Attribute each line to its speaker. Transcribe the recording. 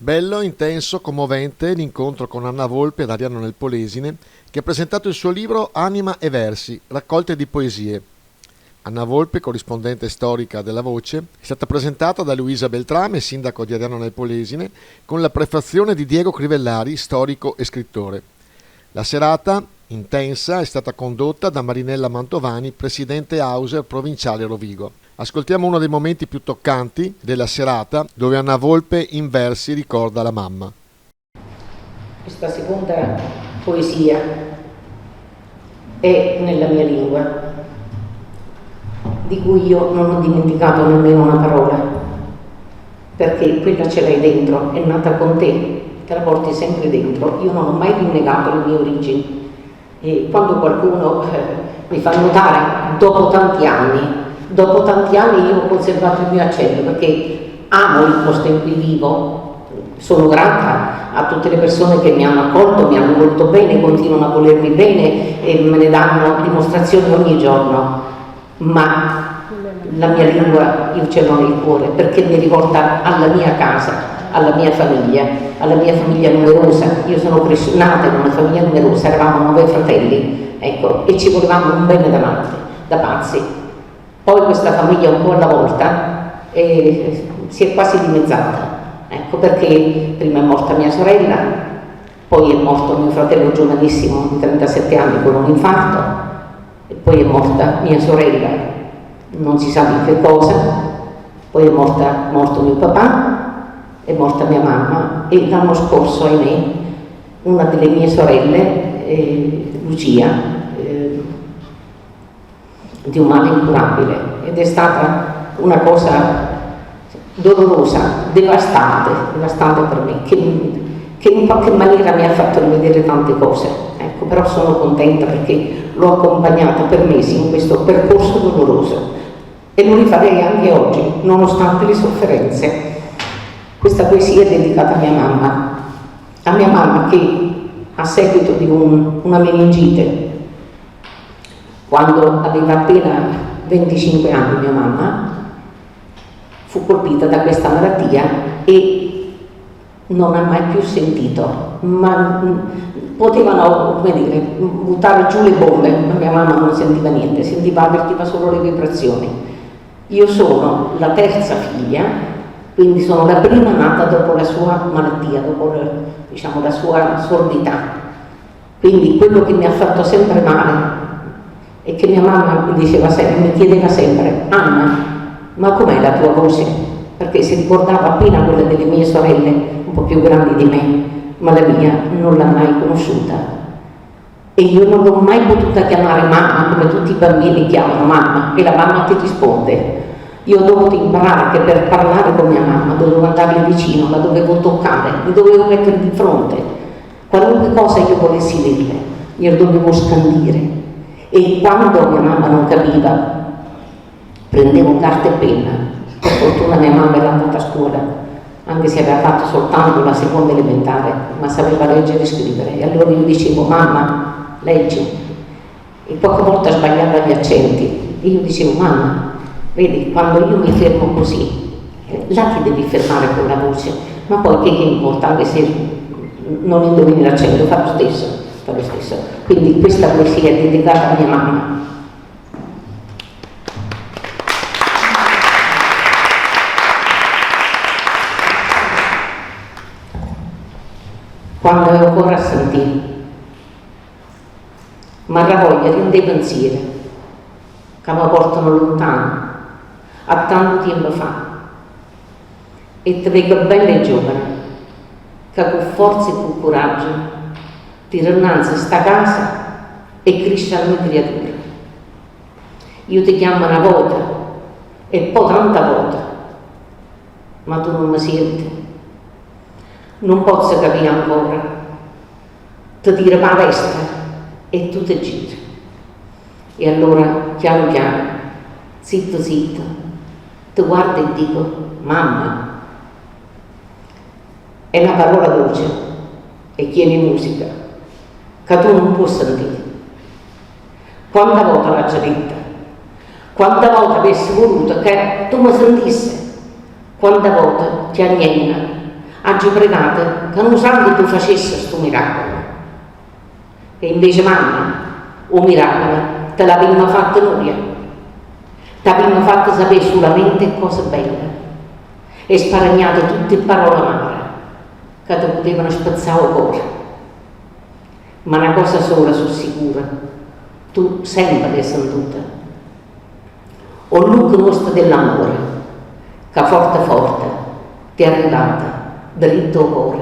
Speaker 1: Bello, intenso, commovente l'incontro con Anna Volpe ed Ariano Nel Polesine, che ha presentato il suo libro Anima e versi, raccolte di poesie. Anna Volpe, corrispondente storica della Voce, è stata presentata da Luisa Beltrame, sindaco di Ariano Nel Polesine, con la prefazione di Diego Crivellari, storico e scrittore. La serata, intensa, è stata condotta da Marinella Mantovani, presidente Auser provinciale Rovigo. Ascoltiamo uno dei momenti più toccanti della serata, dove Anna Volpe in versi ricorda la mamma.
Speaker 2: Questa seconda poesia è nella mia lingua, di cui io non ho dimenticato nemmeno una parola, perché quella ce l'hai dentro, è nata con te, te la porti sempre dentro. Io non ho mai rinnegato le mie origini, e quando qualcuno mi fa notare dopo tanti anni io ho conservato il mio accento, perché amo il posto in cui vivo, sono grata a tutte le persone che mi hanno accolto, mi hanno voluto bene, continuano a volermi bene e me ne danno dimostrazioni ogni giorno, ma la mia lingua io ce l'ho nel cuore, perché mi riporta alla mia casa, alla mia famiglia numerosa. Io sono nata in una famiglia numerosa, eravamo 9 fratelli, ecco, e ci volevamo un bene da pazzi. Poi questa famiglia un po' alla volta si è quasi dimezzata, ecco, perché prima è morta mia sorella, poi è morto mio fratello giovanissimo di 37 anni con un infarto, e poi è morta mia sorella, non si sa di che cosa, poi è morto mio papà, è morta mia mamma, e l'anno scorso, ahimè, una delle mie sorelle, Lucia, di un male incurabile, ed è stata una cosa dolorosa, devastante per me, che in qualche maniera mi ha fatto rivedere tante cose, ecco. Però sono contenta perché l'ho accompagnata per mesi in questo percorso doloroso, e lo rifarei anche oggi, nonostante le sofferenze. Questa poesia è dedicata a mia mamma che, a seguito di una meningite, quando aveva appena 25 anni, mia mamma fu colpita da questa malattia e non ha mai più sentito, ma potevano, come dire, buttare giù le bombe, ma mia mamma non sentiva niente, avvertiva solo le vibrazioni. Io sono la terza figlia, quindi sono la prima nata dopo la sua malattia, dopo, diciamo, la sua sordità. Quindi quello che mi ha fatto sempre male e che mia mamma mi chiedeva sempre: Anna, ma com'è la tua voce? Perché si ricordava appena quella delle mie sorelle un po' più grandi di me, ma la mia non l'ha mai conosciuta, e io non l'ho mai potuta chiamare mamma come tutti i bambini chiamano mamma, e la mamma ti risponde. Io ho dovuto imparare che per parlare con mia mamma dovevo andarle vicino, la dovevo toccare, mi dovevo mettere di fronte, qualunque cosa io volessi dirle io dovevo scandire. E quando mia mamma non capiva, prendevo carta e penna. Per fortuna mia mamma era andata a scuola, anche se aveva fatto soltanto la seconda elementare, ma sapeva leggere e scrivere, e allora io dicevo: mamma, leggi. E poche volte sbagliava gli accenti, e io dicevo: mamma, vedi, quando io mi fermo così, là ti devi fermare con la voce, ma poi che importa, anche se non indovini l'accento, fa lo stesso. Quindi questa poesia è dedicata a mia mamma. Quando è ancora a sentire, ma la voglia di dei pensieri che mi portano lontano, a tanto tempo fa, e ti vedo bella e giovane, che con forza e con coraggio ti innanzi a sta casa e cresceranno creature. Io ti chiamo una volta e poi tanta volta, ma tu non mi senti, non posso capire ancora. Ti tira la testa e tu ti giri, e allora piano piano, zitto zitto, ti guardo e dico: mamma. È una parola dolce e tiene musica che tu non puoi sentire. Quanta volta l'ha già detta, quanta volta avessi voluto che tu mi sentissi, quanta volta ti anniena Oggi pregate che non sanno tu facesse sto miracolo. E invece mamma, o miracolo, te l'abbiamo fatto noi. Ti abbiamo fatto sapere solamente cose belle e sparagnate tutte parole amare che ti potevano spezzare il cuore. Ma una cosa sola sono sicura, tu sempre sei sentita. O l'uomo nostro dell'amore, che forte forte ti è arrivata dritto al cuore.